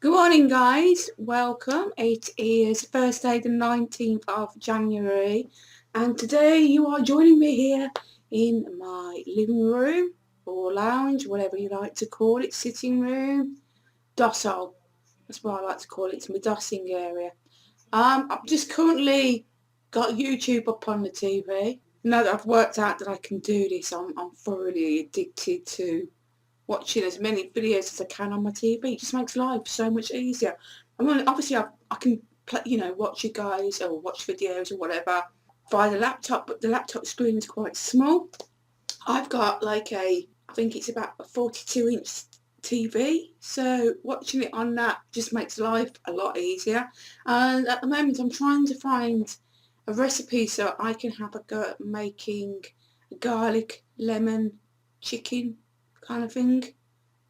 Good morning, guys. Welcome. It is Thursday the 19th of January and today you are joining me here in my living room or lounge, whatever you like to call it, sitting room, dossal. That's what I like to call it. It's my dossing area. I've just currently got YouTube up on the TV. Now that I've worked out that I can do this, I'm thoroughly addicted to watching as many videos as I can on my TV. It just makes life so much easier. I mean, obviously I can play, watch you guys or watch videos or whatever via the laptop, but the laptop screen is quite small. I've got like I think it's about a 42-inch TV, so watching it on that just makes life a lot easier. And at the moment I'm trying to find a recipe so I can have a go at making a garlic lemon chicken kind of thing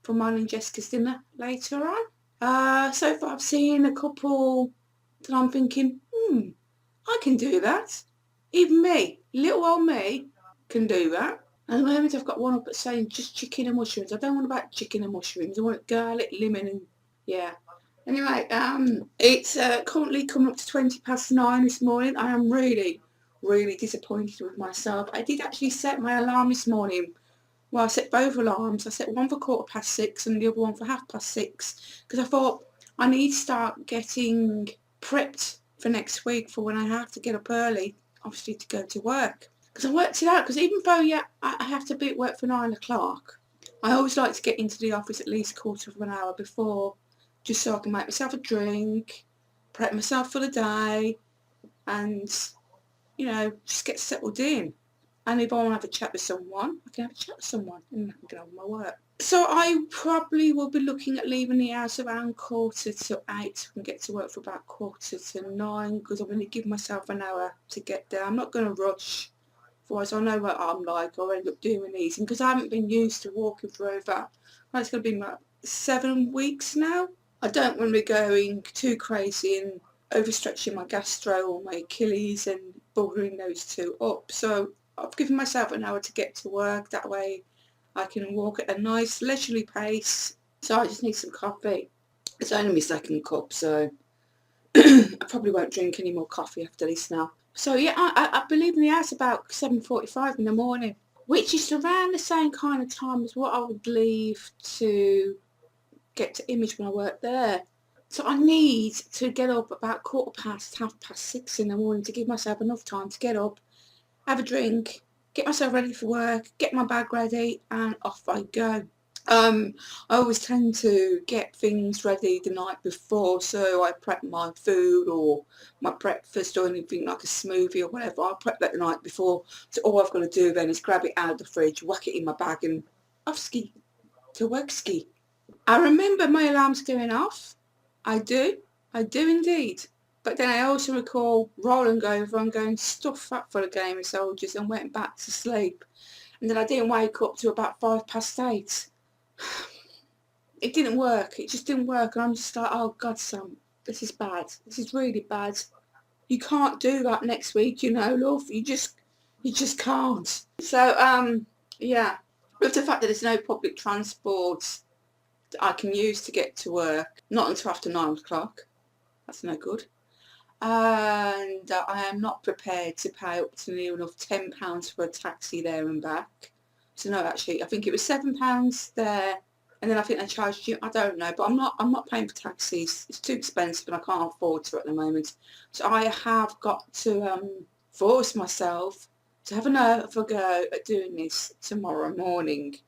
for mine and Jessica's dinner later on. So far I've seen a couple that I'm thinking, I can do that. Even me, little old me, can do that. And at the moment I've got one up that's saying just chicken and mushrooms. I don't want about chicken and mushrooms. I want garlic, lemon and yeah. Anyway, it's currently coming up to 9:20 this morning. I am really, really disappointed with myself. I did actually set my alarm this morning. Well, I set both alarms. I set one for 6:15 and the other one for 6:30 because I thought I need to start getting prepped for next week for when I have to get up early, obviously to go to work. Because I worked it out, because even though, I have to be at work for 9 o'clock, I always like to get into the office at least a quarter of an hour before, just so I can make myself a drink, prep myself for the day, and, just get settled in. And if I want to have a chat with someone, I can have a chat with someone and I can get on with my work. So I probably will be looking at leaving the house around 8:45 and get to work for about 8:45 because I'm going to give myself an hour to get there. I'm not going to rush, otherwise I know what I'm like. I'll end up doing these. And because I haven't been used to walking for over, well, it's going to be about 7 weeks now. I don't want to be going too crazy and overstretching my gastro or my Achilles and building those two up. So I've given myself an hour to get to work. That way I can walk at a nice leisurely pace. So I just need some coffee. It's only my second cup, so I probably won't drink any more coffee after this now. So yeah, I believe in the house about 7:45 in the morning, which is around the same kind of time as what I would leave to get to Image when I work there. So I need to get up about 6:15 in the morning to give myself enough time to get up, have a drink, get myself ready for work, get my bag ready, and off I go. I always tend to get things ready the night before, so I prep my food or my breakfast or anything like a smoothie or whatever. I prep that the night before, so all I've got to do then is grab it out of the fridge, whack it in my bag and off ski to work ski. I remember my alarms going off. I do indeed. But then I also recall rolling over and going stuff up for the Game of Soldiers and went back to sleep. And then I didn't wake up till about 8:05. It didn't work. It just didn't work. And I'm just like, oh God, Sam, this is bad. This is really bad. You can't do that next week, love. You just can't. So, yeah. With the fact that there's no public transport I can use to get to work, not until after 9 o'clock. That's no good. And I am not prepared to pay up to near enough £10 for a taxi there and back. So no, actually, I think it was £7 there, and then I think they charged you. I don't know, but I'm not paying for taxis. It's too expensive, and I can't afford to at the moment. So I have got to force myself to have another go at doing this tomorrow morning.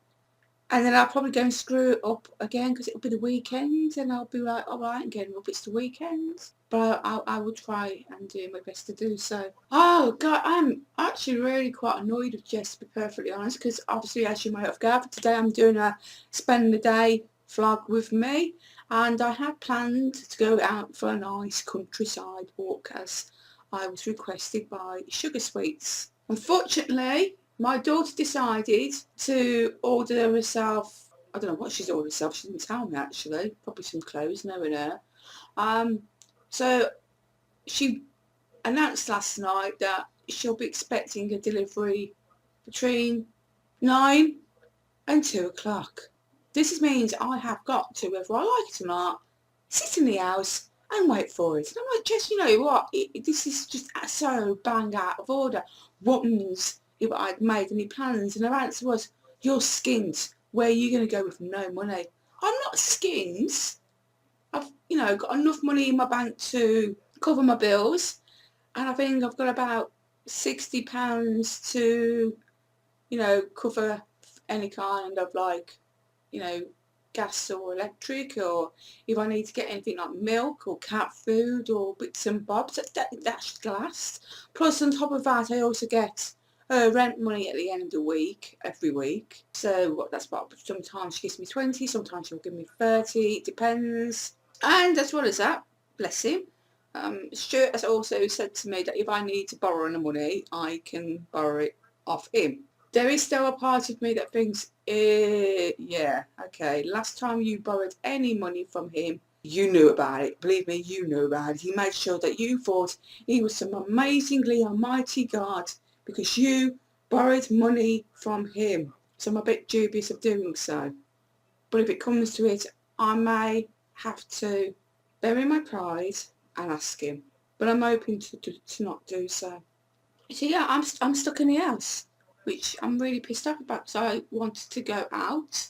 And then I'll probably go and screw it up again because it'll be the weekend and I'll be like, all right, I'm getting up, it's the weekend. But I will try and do my best to do so. Oh, God, I'm actually really quite annoyed with Jess, to be perfectly honest, because obviously, as you might have gathered, today I'm doing a spend the day vlog with me. And I had planned to go out for a nice countryside walk as I was requested by Sugar Sweets. Unfortunately, my daughter decided to order herself, I don't know what she's ordered herself, she didn't tell me actually, probably some clothes, knowing her. So she announced last night that she'll be expecting a delivery between 9 and 2 o'clock. This means I have got to, whether I like it or not, sit in the house and wait for it. And I'm like, Jess, you know what? This is just so bang out of order. What means if I'd made any plans? And her answer was, you're skint. Where are you going to go with no money? I'm not skint. I've, got enough money in my bank to cover my bills. And I think I've got about £60 to, cover any kind of gas or electric, or if I need to get anything like milk or cat food or bits and bobs, that should last. Plus on top of that I also get rent money at the end of the week, every week. So that's what, sometimes she gives me 20, sometimes she'll give me 30, it depends. And as well as that, bless him, Stuart has also said to me that if I need to borrow any money, I can borrow it off him. There is still a part of me that thinks, yeah, okay, last time you borrowed any money from him, you knew about it. Believe me, you knew about it. He made sure that you thought he was some amazingly almighty God because you borrowed money from him. So I'm a bit dubious of doing so. But if it comes to it, I may have to bury my pride and ask him. But I'm hoping to not do so. So yeah, I'm stuck in the house, which I'm really pissed off about. So I wanted to go out.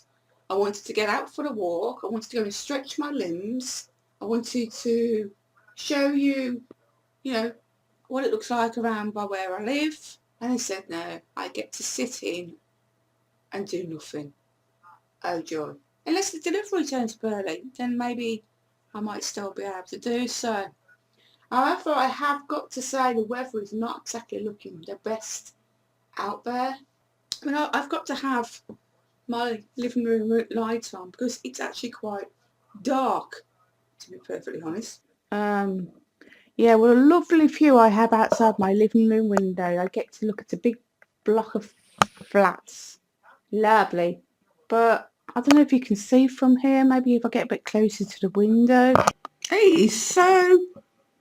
I wanted to get out for a walk. I wanted to go and stretch my limbs. I wanted to show you, what it looks like around by where I live. And he said, no, I get to sit in and do nothing. Oh joy. Unless the delivery turns up early, then maybe I might still be able to do so. However, I have got to say the weather is not exactly looking the best out there. I've got to have my living room light on because it's actually quite dark, to be perfectly honest. Yeah, what a lovely view I have outside my living room window. I get to look at a big block of flats. Lovely. But I don't know if you can see from here. Maybe if I get a bit closer to the window. It is so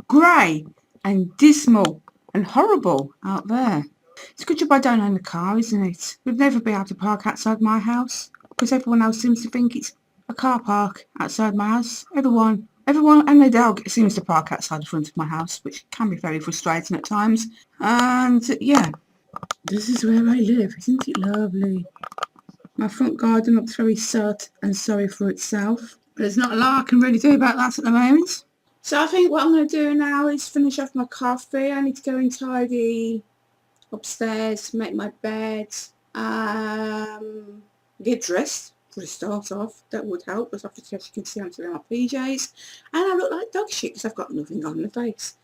grey and dismal and horrible out there. It's a good job I don't own a car, isn't it? We'd never be able to park outside my house because everyone else seems to think it's a car park outside my house. Everyone and their dog seems to park outside the front of my house, which can be very frustrating at times. And yeah, this is where I live. Isn't it lovely? My front garden looks very sod and sorry for itself. But there's not a lot I can really do about that at the moment. So I think what I'm going to do now is finish off my coffee. I need to go and tidy upstairs, make my bed, get dressed for a start off. That would help, because obviously as you can see I'm still in my PJs and I look like dog shit because I've got nothing on my face.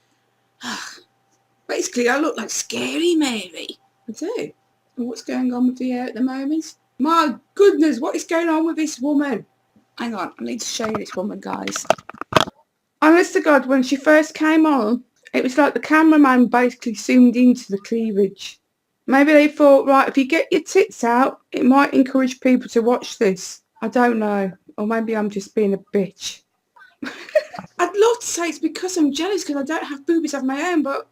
Basically I look like Scary Mary. I do. And what's going on with the hair at the moment? My goodness, what is going on with this woman? Hang on, I need to show you this woman, guys. Honest to God, when she first came on, it was like the cameraman basically zoomed into the cleavage. Maybe they thought, right, if you get your tits out, it might encourage people to watch this. I don't know. Or maybe I'm just being a bitch. I'd love to say it's because I'm jealous because I don't have boobies of my own, but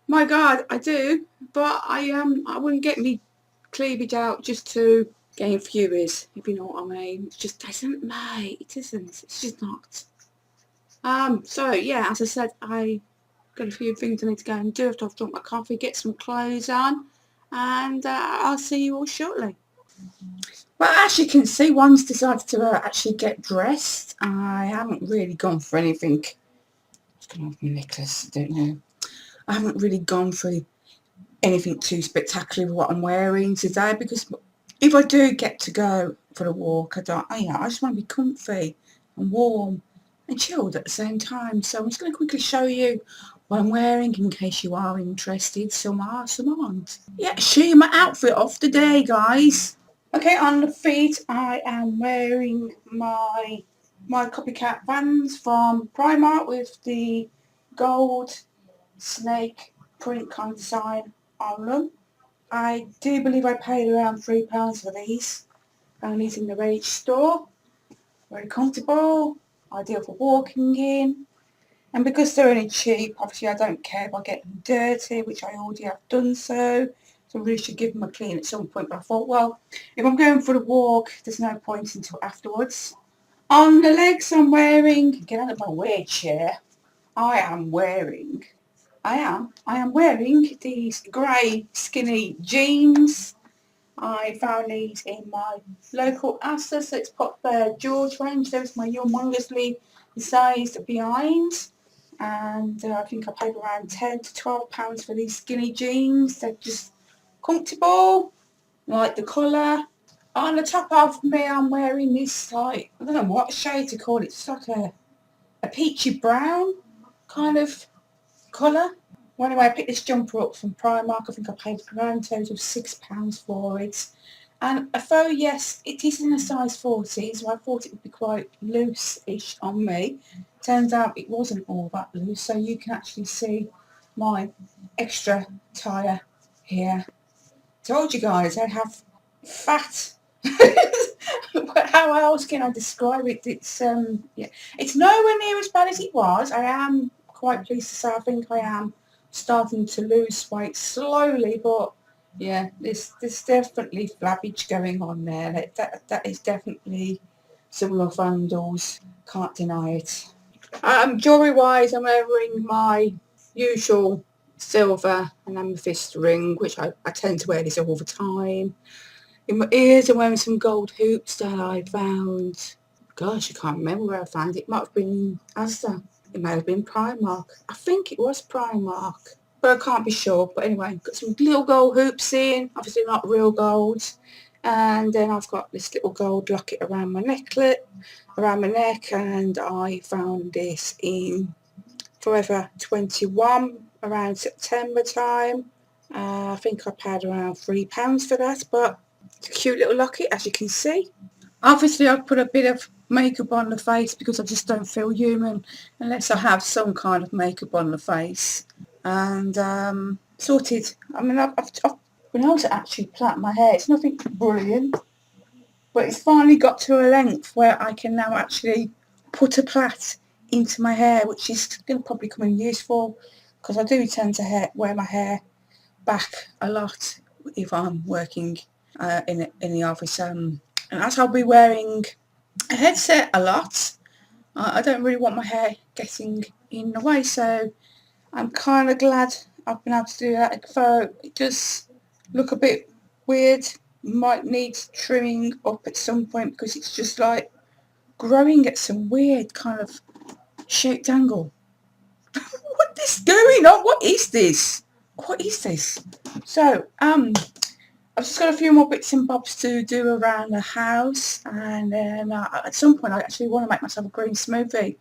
my God, I do. But I wouldn't get me cleavage out just to gain viewers, if you know what I mean. It just isn't, mate. It isn't. It's just not. So yeah, as I said, I got a few things I need to go and do after I've drunk my coffee, get some clothes on, and I'll see you all shortly. Well, as you can see, one's decided to actually get dressed. I haven't really gone for anything. What's going on with my necklace? I don't know. I haven't really gone for anything too spectacular with what I'm wearing today, because if I do get to go for a walk, I just want to be comfy and warm and chilled at the same time. So I'm just going to quickly show you what I'm wearing in case you are interested. Some are, some aren't. Yeah, show you my outfit of the day, guys. Okay, on the feet I am wearing my copycat Vans from Primark with the gold snake print kind of design on them. I do believe I paid around £3 for these. Found these in the Rage store. Very comfortable, ideal for walking in. And because they're only cheap, obviously I don't care if I get them dirty, which I already have done so. So I really should give them a clean at some point. But I thought, well, if I'm going for a walk, there's no point until afterwards. On the legs I'm wearing, get out of my weird chair, I am wearing these grey skinny jeans. I found these in my local Asda, so it's Pop George range. There's my humongously sized behind. And I think I paid around £10 to £12 for these skinny jeans. They're just comfortable, like the colour. On the top of me I'm wearing this, like, I don't know what shade to call it. It's like a peachy brown kind of colour. Well, anyway, I picked this jumper up from Primark. I think I paid around a total of £6 for it. And although, yes, it is in a size 40, so I thought it would be quite loose-ish on me. Turns out it wasn't all that loose, so you can actually see my extra tyre here. Told you guys I have fat. How else can I describe it? It's yeah, it's nowhere near as bad as it was. I am quite pleased to say I think I am starting to lose weight slowly, but yeah, there's definitely flabbage going on there. That is definitely some love handles. Can't deny it. Jewellery wise, I'm wearing my usual silver and amethyst ring, which I tend to wear this all the time. In my ears I'm wearing some gold hoops that I found. Gosh, I can't remember where I found it. It might have been Asda. It may have been Primark. I think it was Primark, but I can't be sure. But anyway, got some little gold hoops in, obviously not real gold. And then I've got this little gold locket around my necklet, around my neck, and I found this in Forever 21 around September time. I think I paid around £3 for that, but it's a cute little locket, as you can see. Obviously I've put a bit of makeup on the face because I just don't feel human unless I have some kind of makeup on the face. And sorted. I mean, I've been able to actually plait my hair. It's nothing brilliant, but it's finally got to a length where I can now actually put a plait into my hair, which is going to probably come in useful because I do tend to wear my hair back a lot if I'm working in the office. And as I'll be wearing a headset a lot, I don't really want my hair getting in the way, so I'm kind of glad I've been able to do that. So it does look a bit weird, might need trimming up at some point because it's just like growing at some weird kind of shaped angle. What is going on? What is this? What is this? So, I've just got a few more bits and bobs to do around the house, and then at some point I actually want to make myself a green smoothie.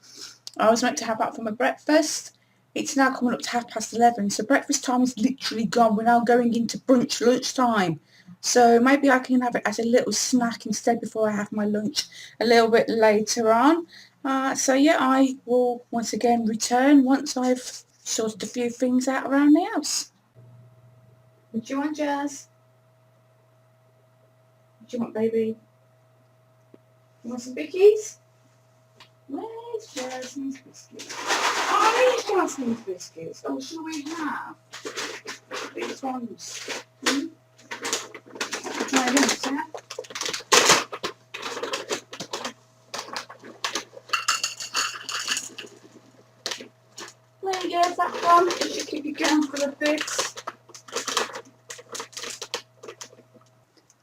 I was meant to have that for my breakfast. It's now coming up to 11:30, so breakfast time is literally gone. We're now going into brunch lunchtime. So maybe I can have it as a little snack instead before I have my lunch a little bit later on. So yeah, I will once again return once I've sorted a few things out around the house. What do you want, Jazz? What do you want, baby? You want some bickies? Where's Jasmine's biscuits? Oh, there's Jasmine's biscuits. Oh, shall we have these ones? Try this, yeah? There you go, that one. It should keep you going for a bit.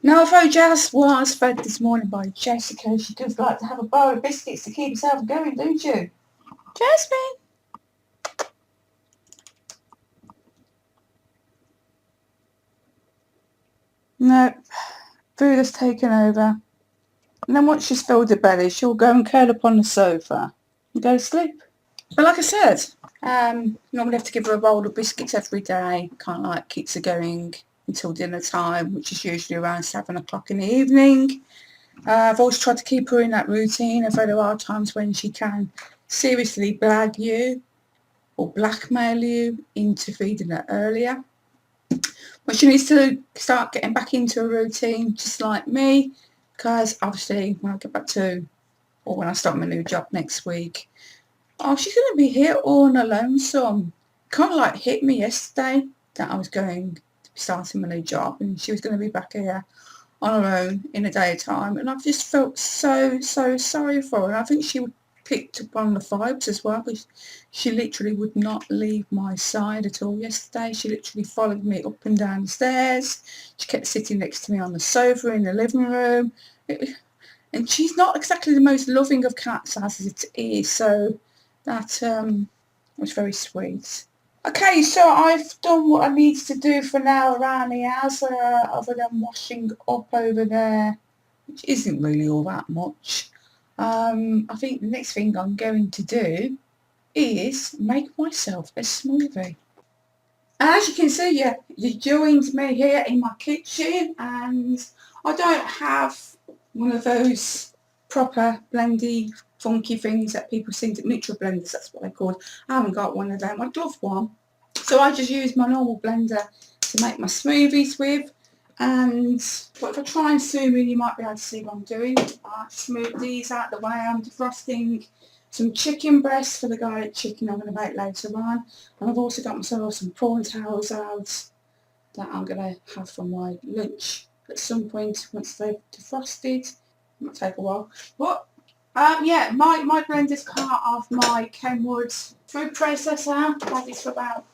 Now, although Jazz was fed this morning by Jessica, she does like to have a bowl of biscuits to keep herself going, don't you? Jasmine! No, food has taken over. And then once she's filled her belly, she'll go and curl up on the sofa and go to sleep. But like I said, normally have to give her a bowl of biscuits every day. Can't like keeps her going until dinner time, which is usually around 7 o'clock in the evening. I've always tried to keep her in that routine, although there are times when she can seriously blag you or blackmail you into feeding her earlier. But she needs to start getting back into a routine just like me, because obviously when I get back to, or when I start my new job next week, oh, she's going to be here all on her lonesome. Kind of like hit me yesterday that I was going to be starting my new job and she was going to be back here on her own in the daytime, and I've just felt so sorry for her. And I think she picked up on the vibes as well, because she literally would not leave my side at all yesterday. She literally followed me up and down the stairs. She kept sitting next to me on the sofa in the living room. And she's not exactly the most loving of cats as it is, so that was very sweet. Okay, so I've done what I need to do for now around the house, other than washing up over there, which isn't really all that much. I think the next thing I'm going to do is make myself a smoothie. As you can see, you joined me here in my kitchen, and I don't have one of those proper blendy funky things that people seem to, mixture blenders, that's what they're called. I haven't got one of them. I'd love one. So I just use my normal blender to make my smoothies with. And but if I try and zoom in, you might be able to see what I'm doing. I smooth these out the way. I'm defrosting some chicken breasts for the garlic chicken I'm going to make later on. And I've also got myself some prawn towels out that I'm going to have for my lunch at some point once they've defrosted. It might take a while. But yeah, my blender's part of my Kenwood food processor. I've had this for about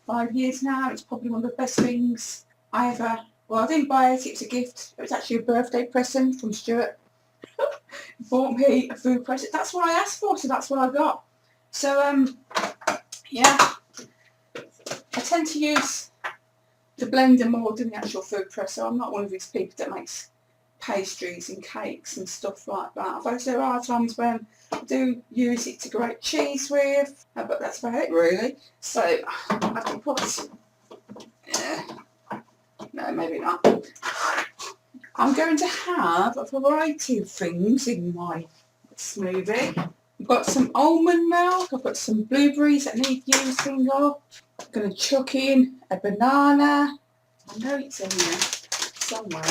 5 years now. It's probably one of the best things I ever, well, I didn't buy it, it was a gift. It was actually a birthday present from Stuart. He bought me a food present. That's what I asked for, so that's what I got. So yeah, I tend to use the blender more than the actual food presser. I'm not one of these people that makes pastries and cakes and stuff like that. Although there are times when I do use it to grate cheese with, but that's about it really. So I can put, no, maybe not. I'm going to have a variety of things in my smoothie. I've got some almond milk, I've got some blueberries that need using up. I'm going to chuck in a banana. I know it's in there somewhere.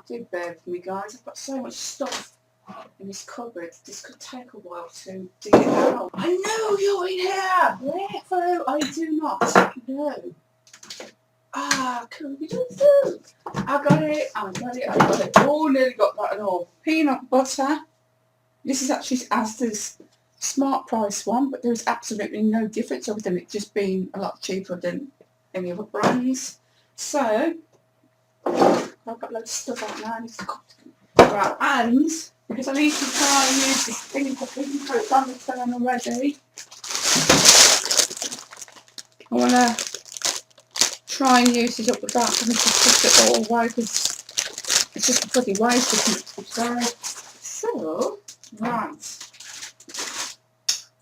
Do bear with me, guys. I've got so much stuff in this cupboard. This could take a while to dig it out. I know you're in here! Wherefore I do not know. Could we do food? I got it. Oh, nearly got that and all. Peanut butter. This is actually Asda's Smart Price one, but there's absolutely no difference other than it just being a lot cheaper than any other brands. So I've got loads of stuff out now. I need to cut. Right, and because I need to try and use this thing for baking coat on the turn already, I want to try and use it up the back and just put it all away because it's just a bloody waste, isn't it? So, right.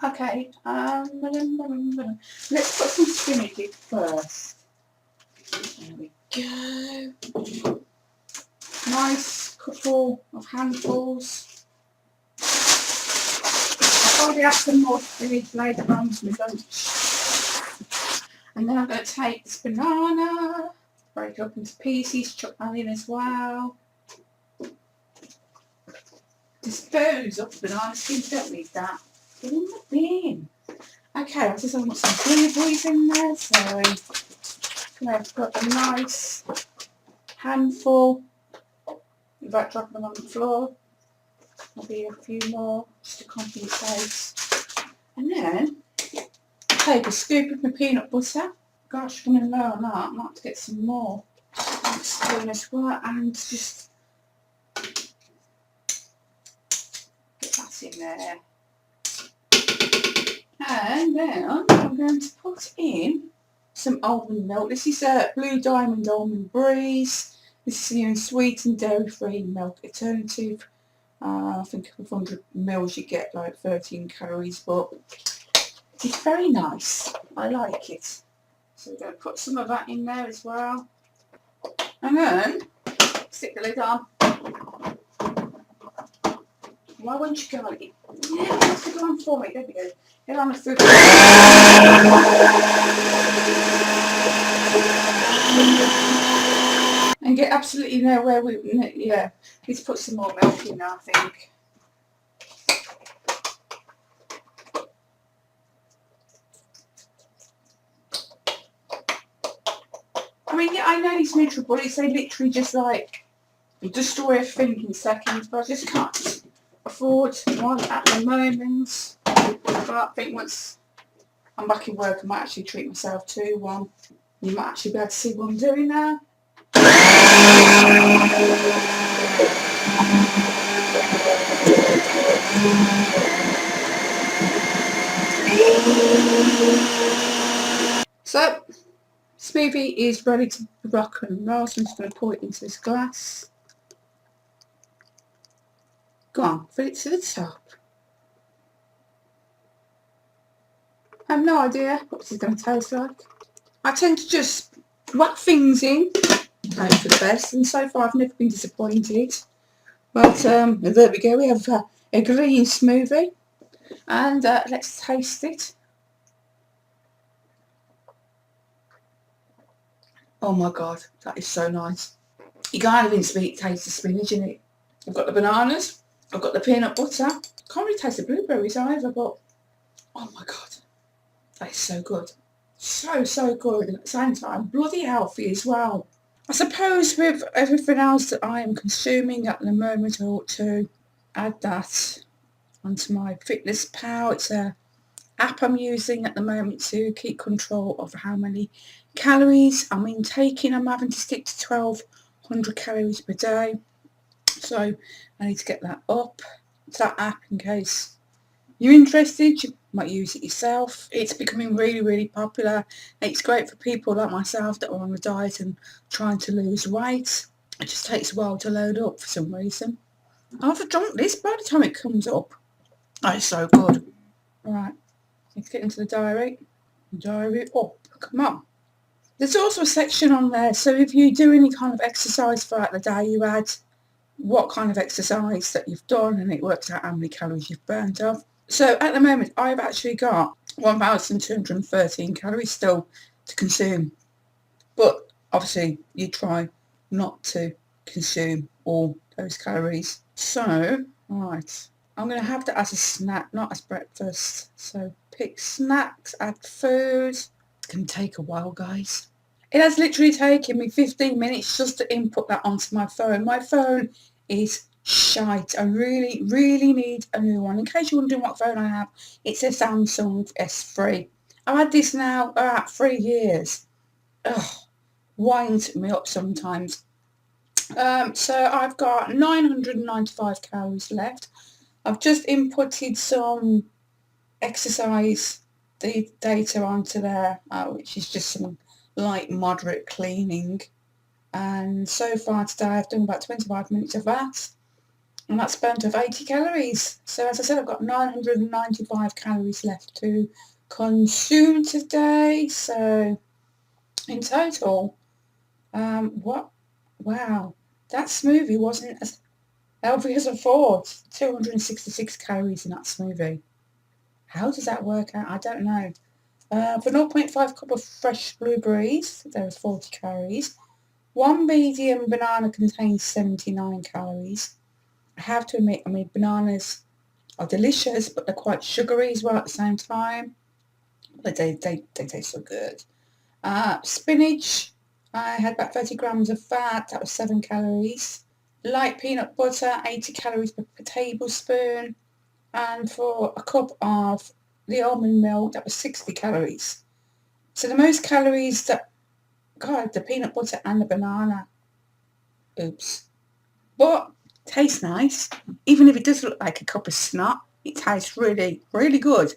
Okay, let's put some spinach in first. There we go. Nice couple of handfuls. I'll probably have some more spinach later on for my lunch. And then I'm going to take this banana, break it up into pieces, chuck that in as well. Dispose of the banana skins, don't need that. Get in the bin. Okay, I just want some blueberries in there, so I've got a nice handful without dropping them on the floor. Maybe a few more just to compensate. And then take a scoop of my peanut butter. Gosh, I'm going to low on that. I might have to get some more spoon as well, and just get that in there. And then I'm going to put in some almond milk. This is Blue Diamond Almond Breeze. This is sweet and dairy-free milk alternative. I think with 100 mils you get like 13 calories, but it's very nice. I like it. So we're going to put some of that in there as well. And then stick the lid on. Why won't you go on it? Yeah, that's the on for me. There we go. Get on the food. And get absolutely nowhere with it. Yeah, let's put some more milk in now, I think. I mean, yeah, I know these NutriBullies, they literally just like destroy a thing in seconds, but I just can't afford one at the moment. But I think once I'm back in work, I might actually treat myself to one. You might actually be able to see what I'm doing now. So, smoothie is ready to rock and roll, so I'm just going to pour it into this glass. Go on, fill it to the top. I have no idea what this is going to taste like. I tend to just whack things in, hope for the best, and so far I've never been disappointed. But there we go, we have a green smoothie, and let's taste it. Oh my god, that is so nice. You can't even taste the spinach in it. I've got the bananas, I've got the peanut butter. Can't really taste the blueberries either, but oh my god, that is so good. So good, and at the same time bloody healthy as well. I suppose with everything else that I am consuming at the moment, I ought to add that onto my FitnessPal. It's a app I'm using at the moment to keep control of how many calories I'm intaking. I'm having to stick to 1200 calories per day, so I need to get that up to that app in case you're interested. You might use it yourself. It's becoming really popular. It's great for people like myself that are on a diet and trying to lose weight. It just takes a while to load up for some reason. I've drunk this by the time it comes up. Oh, it's so good. Right, let's get into the diary. Diary up, come on. There's also a section on there, so if you do any kind of exercise throughout the day, you add what kind of exercise that you've done and it works out how many calories you've burnt off. So at the moment I've actually got 1,213 calories still to consume, but obviously you try not to consume all those calories. So right, I'm going to have that as a snack, not as breakfast. So pick snacks, add food. It's going to take a while, guys. It has literally taken me 15 minutes just to input that onto my phone. My phone is shite. I really need a new one. In case you're wondering what phone I have, it's a Samsung S3. I've had this now about 3 years. Ugh, winds me up sometimes. So I've got 995 calories left. I've just inputted some exercise data onto there, which is just some light moderate cleaning, and so far today I've done about 25 minutes of that, and that's burnt off 80 calories. So as I said, I've got 995 calories left to consume today. So in total, wow, that smoothie wasn't as healthy as I thought. 266 calories in that smoothie. How does that work out? I don't know. For 0.5 cup of fresh blueberries, there was 40 calories. One medium banana contains 79 calories. I have to admit, bananas are delicious, but they're quite sugary as well at the same time. But they taste so good. Spinach, I had about 30 grams of fat. That was 7 calories. Light peanut butter, 80 calories per tablespoon. And for a cup of the almond milk, that was 60 calories. So the most calories that, God, the peanut butter and the banana. Oops. But tastes nice. Even if it does look like a cup of snot, it tastes really good.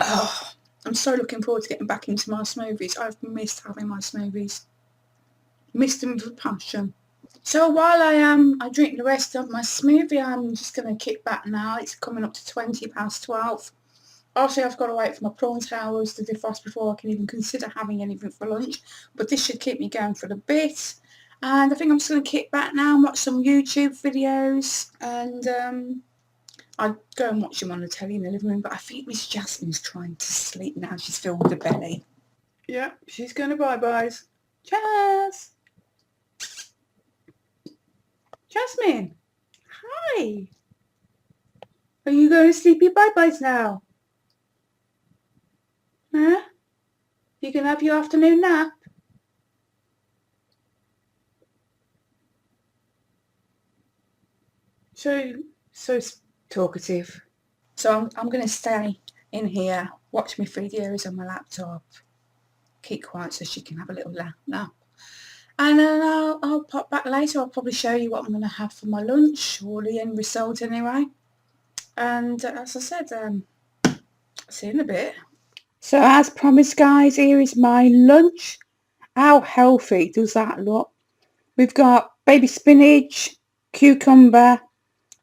Oh, I'm so looking forward to getting back into my smoothies. I've missed having my smoothies. Missed them with passion. So while I drink the rest of my smoothie, I'm just going to kick back now. It's coming up to 20 past 12. Obviously, I've got to wait for my prawn towers to defrost before I can even consider having anything for lunch. But this should keep me going for a bit. And I think I'm just going to kick back now and watch some YouTube videos. And I'd go and watch them on the telly in the living room. But I think Miss Jasmine's trying to sleep now. She's filled with a belly. Yeah, she's going to bye-byes. Cheers! Jasmine! Hi! Are you going to sleepy bye-byes now? Huh? You can have your afternoon nap? so talkative. So I'm going to stay in here, watch my videos on my laptop, keep quiet so she can have a little nap. And then I'll pop back later. I'll probably show you what I'm going to have for my lunch, or the end result anyway. And as I said, see you in a bit. So as promised, guys, here is my lunch. How healthy does that look? We've got baby spinach, cucumber,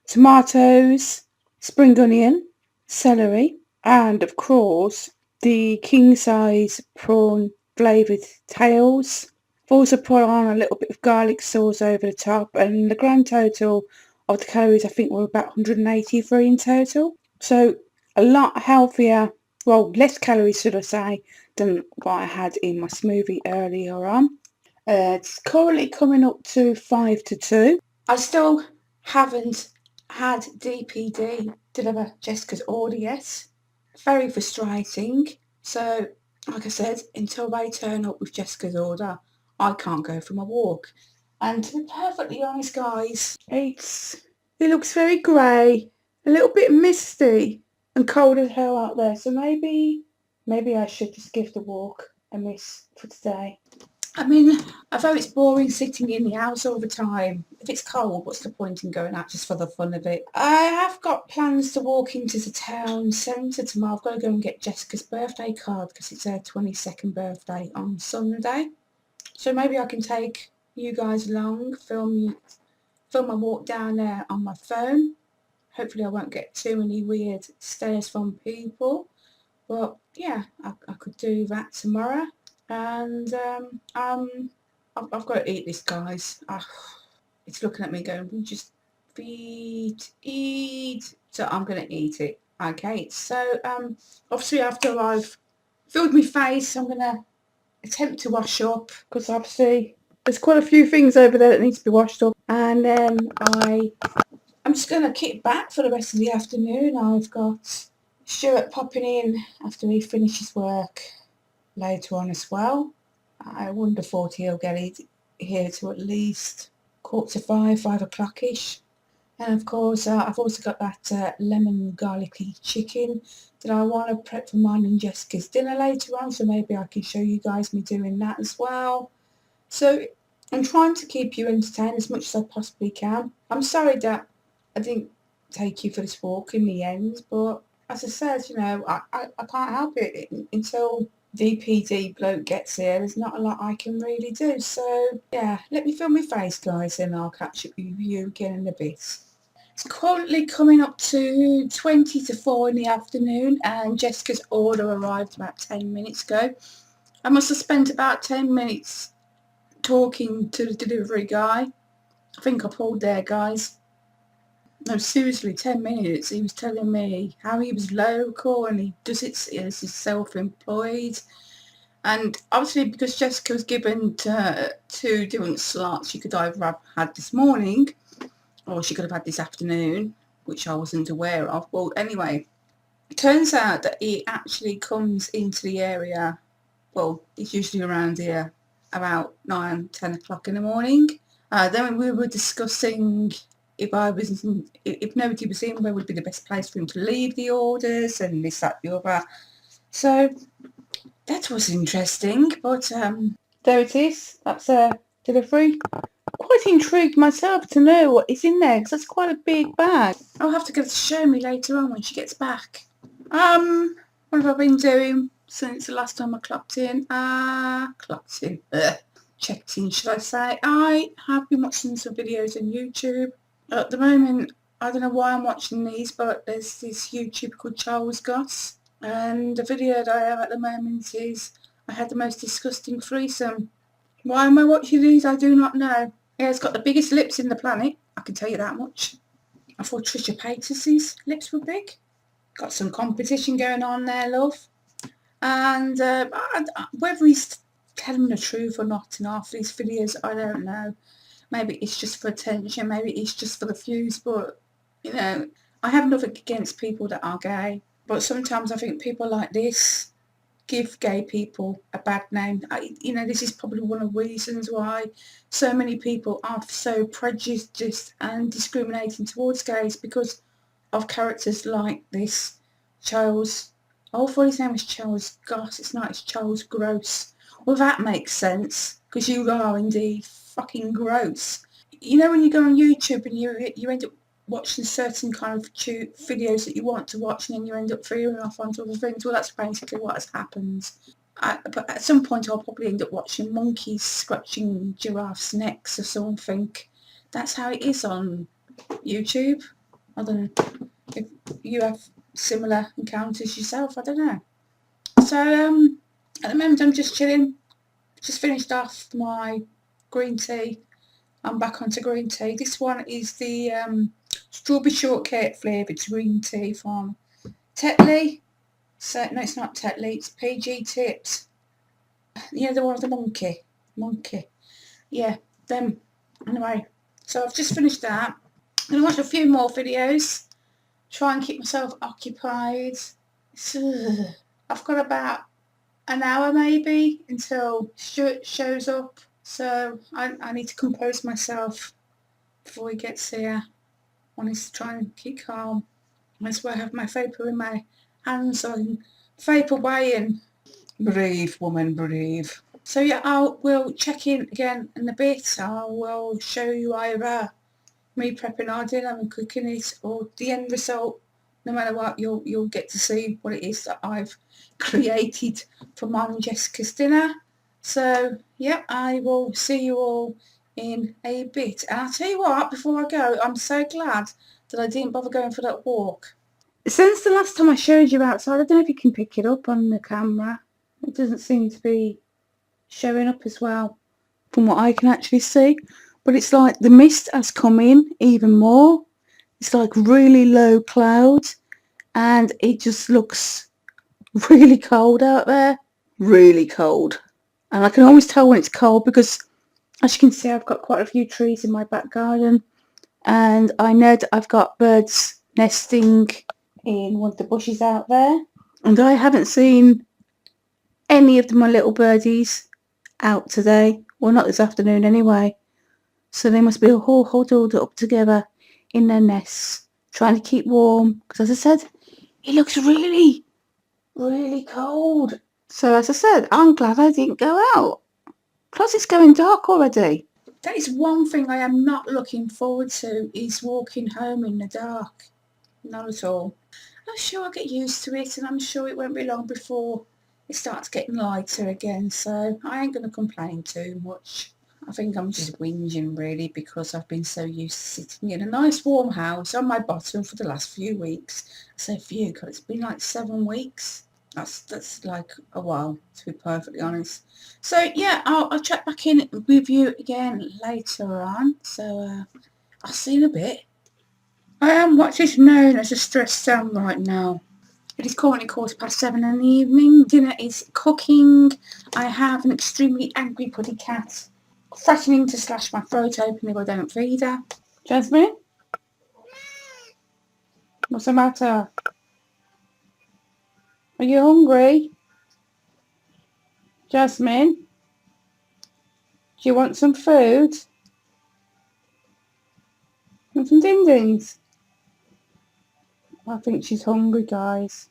tomatoes, spring onion, celery, and of course the king size prawn flavoured tails. I've also put on a little bit of garlic sauce over the top, and the grand total of the calories I think were about 183 in total. So a lot healthier, well, less calories should I say, than what I had in my smoothie earlier on. It's currently coming up to 5 to 2. I still haven't had DPD deliver Jessica's order yet. Very frustrating. So, like I said, until they turn up with Jessica's order, I can't go for my walk. And to be perfectly honest, guys, it looks very grey, a little bit misty and cold as hell out there. So maybe I should just give the walk a miss for today. I mean, although it's boring sitting in the house all the time, if it's cold, what's the point in going out just for the fun of it? I have got plans to walk into the town centre tomorrow. I've got to go and get Jessica's birthday card because it's her 22nd birthday on Sunday. So maybe I can take you guys along, film my walk down there on my phone. Hopefully I won't get too many weird stares from people. But yeah, I could do that tomorrow. And I've got to eat this, guys. It's looking at me going, we just eat. So I'm going to eat it. Okay, so obviously after I've filled my face, I'm going to attempt to wash up, because obviously there's quite a few things over there that needs to be washed up. And then I'm just going to kick back for the rest of the afternoon. I've got Stuart popping in after he finishes work later on as well. I wonder if he'll get here to at least 4:45, 5 o'clock-ish. And of course I've also got that lemon garlicky chicken that I want to prep for mine and Jessica's dinner later on, so maybe I can show you guys me doing that as well. So I'm trying to keep you entertained as much as I possibly can. I'm sorry that I didn't take you for this walk in the end, but as I said, you know, I can't help it. Until DPD bloke gets here, there's not a lot I can really do. So yeah, let me film my face, guys, and I'll catch up with you again in a bit. It's currently coming up to 20 to 4 in the afternoon, and Jessica's order arrived about 10 minutes ago. I must have spent about 10 minutes talking to the delivery guy. I think I pulled there, guys. No, seriously, 10 minutes. He was telling me how he was local and he does it as he's self-employed. And obviously because Jessica was given 2 different slots, she could either have had this morning or she could have had this afternoon, which I wasn't aware of. Well, anyway, it turns out that he actually comes into the area, well, it's usually around here about 9, 10 o'clock in the morning. Then we were discussing if nobody was in, where would be the best place for him to leave the orders and this, that, the other. So that was interesting, but there it is. That's a delivery. Quite intrigued myself to know what is in there, because that's quite a big bag. I'll have to get her to show me later on when she gets back. What have I been doing since the last time I checked in, should I say. I have been watching some videos on YouTube. At the moment, I don't know why I'm watching these, but there's this YouTuber called Charles Goss, and the video that I have at the moment is I had the most disgusting threesome. Why am I watching these? I do not know. Yeah, it's got the biggest lips in the planet, I can tell you that much. I thought Trisha Paytas's lips were big. Got some competition going on there, love. And whether he's telling the truth or not in half these videos, I don't know. Maybe it's just for attention, maybe it's just for the views, but, you know, I have nothing against people that are gay, but sometimes I think people like this, give gay people a bad name. You know, this is probably one of the reasons why so many people are so prejudiced and discriminating towards gays, because of characters like this Charles. Oh, I thought his name was Charles Goss. It's not, it's Charles Gross. Well, that makes sense, because you are indeed fucking gross. You know, when you go on YouTube and you end up watching certain kind of videos that you want to watch, and then you end up veering off onto other things. Well, that's basically what has happened. But at some point I'll probably end up watching monkeys scratching giraffes' necks or something. That's how it is on YouTube. I don't know if you have similar encounters yourself. I don't know. So at the moment I'm just chilling. Just finished off my green tea. I'm back onto green tea. This one is the strawberry shortcake flavoured green tea from Tetley. So no, it's not Tetley. It's PG Tips. You know, the one with the monkey. Yeah, them. Anyway, so I've just finished that. I'm going to watch a few more videos. Try and keep myself occupied. I've got about an hour maybe until Stuart shows up. So I need to compose myself before he gets here. I need to try and keep calm. That's why I have my vapor in my hands so I can vape away and breathe, woman, breathe. So yeah, I will check in again in a bit. I will show you either me prepping our dinner and cooking it, or the end result. No matter what, you'll get to see what it is that I've created for mine and Jessica's dinner. So yeah, I will see you all in a bit. And I'll tell you what, before I go, I'm so glad that I didn't bother going for that walk. Since the last time I showed you outside, I don't know if you can pick it up on the camera. It doesn't seem to be showing up as well from what I can actually see. But it's like the mist has come in even more. It's like really low clouds, and it just looks really cold out there. Really cold. And I can always tell when it's cold because, as you can see, I've got quite a few trees in my back garden. And I know that I've got birds nesting in one of the bushes out there. And I haven't seen any of my little birdies out today. Well, not this afternoon anyway. So they must be all huddled up together in their nests, trying to keep warm. Because as I said, it looks really, really cold. So as I said, I'm glad I didn't go out. Plus it's going dark already. That is one thing I am not looking forward to, is walking home in the dark. Not at all. I'm sure I'll get used to it, and I'm sure it won't be long before it starts getting lighter again. So I ain't going to complain too much. I think I'm just whinging really, because I've been so used to sitting in a nice warm house on my bottom for the last few weeks. I say few because it's been like 7 weeks. That's like a while, to be perfectly honest. So yeah, I'll check back in with you again later on. So I'll see you in a bit. I am what is known as a stressed Sam right now. It is currently 7:15 in the evening. Dinner is cooking. I have an extremely angry puddy cat threatening to slash my throat open if I don't feed her. Jasmine? What's the matter? Are you hungry? Jasmine? Do you want some food? Want some ding-dings? I think she's hungry, guys.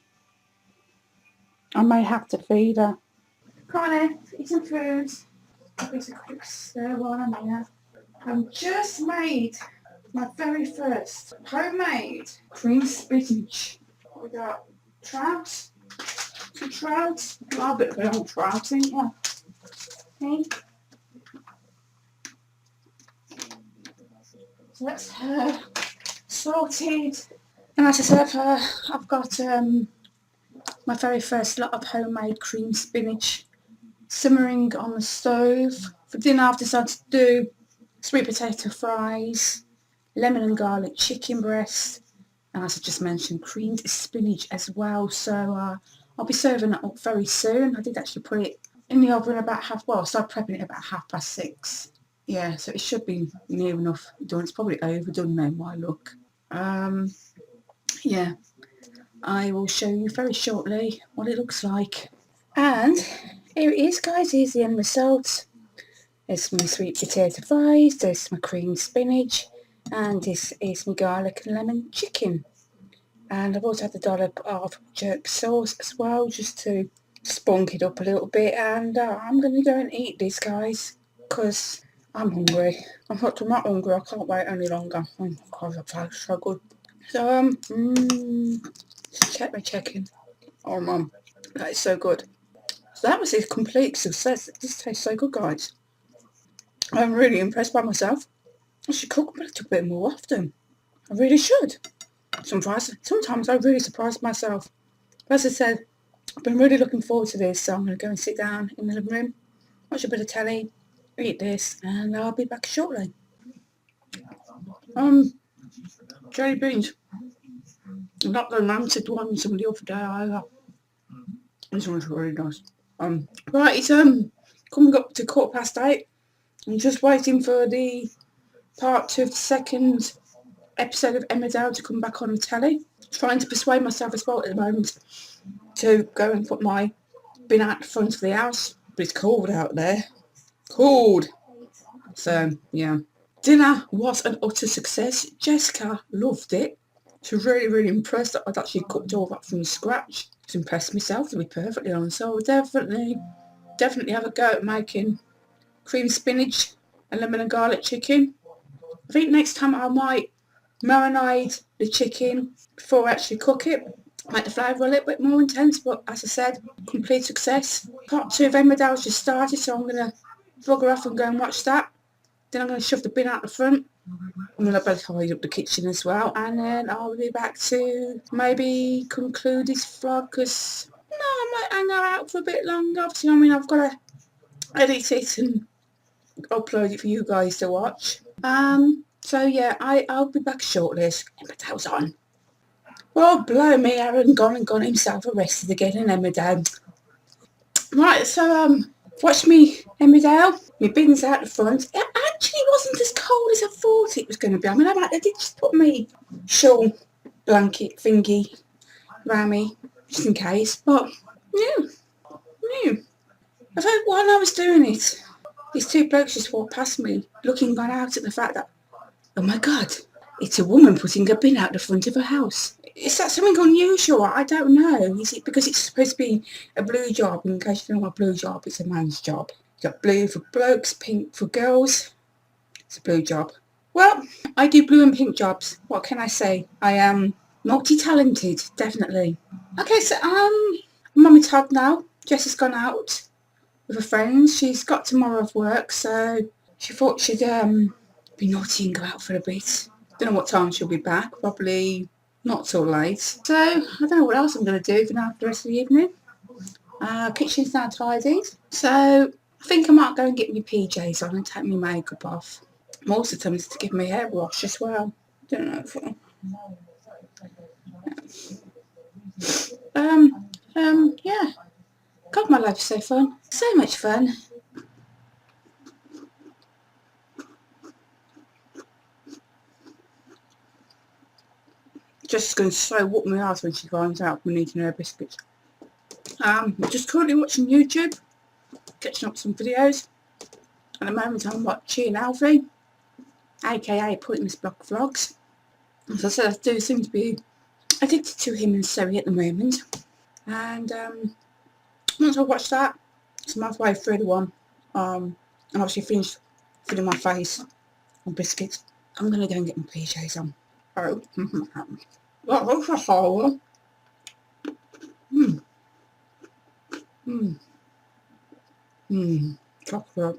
I may have to feed her. Come on in, eat some food. I'll get a quick stir while I'm here. I've just made my very first homemade cream spinach. We got trout, 2 trout, a bit of an old trout in here. Okay. So that's her sorted. And as I said, I've got my very first lot of homemade cream spinach simmering on the stove. For dinner I've decided to do sweet potato fries, lemon and garlic chicken breast, and as I just mentioned, creamed spinach as well. So I'll be serving that up very soon. I did actually put it in the oven about I started prepping it about 6:30. Yeah, so it should be near enough done. It's probably overdone now, my look. Yeah, I will show you very shortly what it looks like. And here it is, guys. Here's the end result. There's my sweet potato fries, there's my cream spinach, and this is my garlic and lemon chicken. And I've also had the dollop of jerk sauce as well, just to spunk it up a little bit. And I'm going to go and eat this, guys, because I'm hungry. I'm not hungry. I can't wait any longer. Oh God, that tastes so good. So check my chicken. Oh mum, that is so good. So that was a complete success. This tastes so good, guys. I'm really impressed by myself. I should cook a little bit more often. I really should. Sometimes I really surprise myself. As I said, I've been really looking forward to this, so I'm going to go and sit down in the living room, watch a bit of telly, eat this, and I'll be back shortly. Jelly beans. Not the rancid ones from the other day either. This one's really nice. Right, it's coming up to 8:15. I'm just waiting for the part 2 of the second episode of Emmerdale to come back on the telly. Trying to persuade myself as well at the moment to go and put my bin out the front of the house. But it's cold out there. Cold. So, yeah. Dinner was an utter success. Jessica loved it. She was really, really impressed that I'd actually cooked all that from scratch. I was impressed myself, to be perfectly honest. So I'll definitely have a go at making cream spinach and lemon and garlic chicken. I think next time I might marinate the chicken before I actually cook it. Make the flavour a little bit more intense, but as I said, complete success. Part 2 of Emmerdale's just started, so I'm going to bugger off and go and watch that. Then I'm going to shove the bin out the front. I'm going to better tidy up the kitchen as well, and then I'll be back to maybe conclude this vlog, because I might hang out for a bit longer. Obviously, I mean, I've got to edit it and upload it for you guys to watch. So yeah, I'll be back shortly as Emmerdale's on. Well, blow me, Aaron gone and got himself arrested again in Emmerdale. Right, so watch me Emmerdale. My bin's out the front. It actually wasn't as cold as I thought it was going to be. I mean, I did just put my shawl blanket thingy around me just in case, but yeah. I thought while I was doing it, these two blokes just walked past me, looking gone out at the fact that, oh my God, it's a woman putting a bin out the front of her house. Is that something unusual? I don't know. Is it because it's supposed to be a blue job? In case you don't know what a blue job, it's a man's job. You got blue for blokes, pink for girls. It's a blue job. Well, I do blue and pink jobs. What can I say? I am multi-talented, definitely. Okay, so I'm on my tab now. Jess has gone out with her friends. She's got tomorrow off work, so she thought she'd be naughty and go out for a bit. Don't know what time she'll be back. Probably not till late. So I don't know what else I'm going to do for now for the rest of the evening. Kitchen's now tidied. So I think I might go and get my PJs on and take my makeup off. I'm also tempted to give my hair a wash as well. Don't know if yeah. God, my life's so fun. So much fun. Just going to so whoop my ass when she finds out I'm eating her biscuits. I'm just currently watching YouTube, catching up some videos. At the moment I'm watching Alfie, aka Pointless Block Vlogs. As I said, I do seem to be addicted to him and Zoe at the moment. And once I watch that, I'm halfway through the one, and obviously finished filling my face on biscuits, I'm going to go and get my PJs on. Oh, that looks a hole. Chocolate.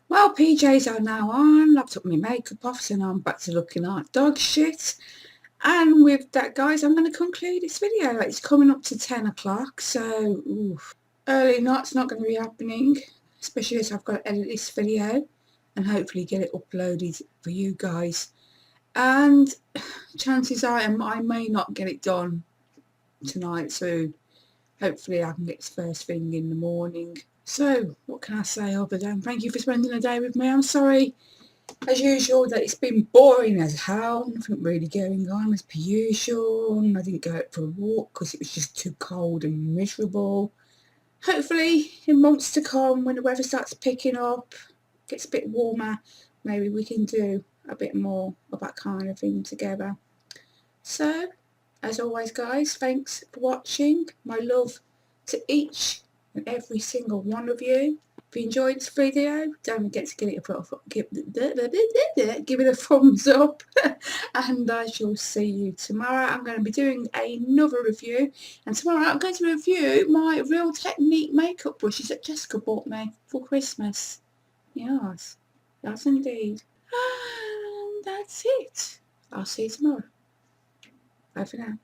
Well, PJs are now on. I've took my makeup off, so now I'm back to looking like dog shit. And with that, guys, I'm going to conclude this video. It's coming up to 10 o'clock, so early night's not going to be happening, especially as I've got to edit this video and hopefully get it uploaded for you guys. And chances are I may not get it done tonight, so hopefully I can get this first thing in the morning. So what can I say other than thank you for spending the day with me. I'm sorry as usual that it's been boring as hell, nothing really going on as per usual. I didn't go out for a walk because it was just too cold and miserable. hopefully in months to come, when the weather starts picking up, gets a bit warmer, maybe we can do a bit more of that kind of thing together. So, as always guys, thanks for watching. My love to each and every single one of you. If you enjoyed this video, don't forget to give it a thumbs up. And I shall see you tomorrow. I'm going to be doing another review, and tomorrow I'm going to review my Real Technique makeup brushes that Jessica bought me for Christmas. Yes, yes indeed. And that's it. I'll see you tomorrow. Bye for now.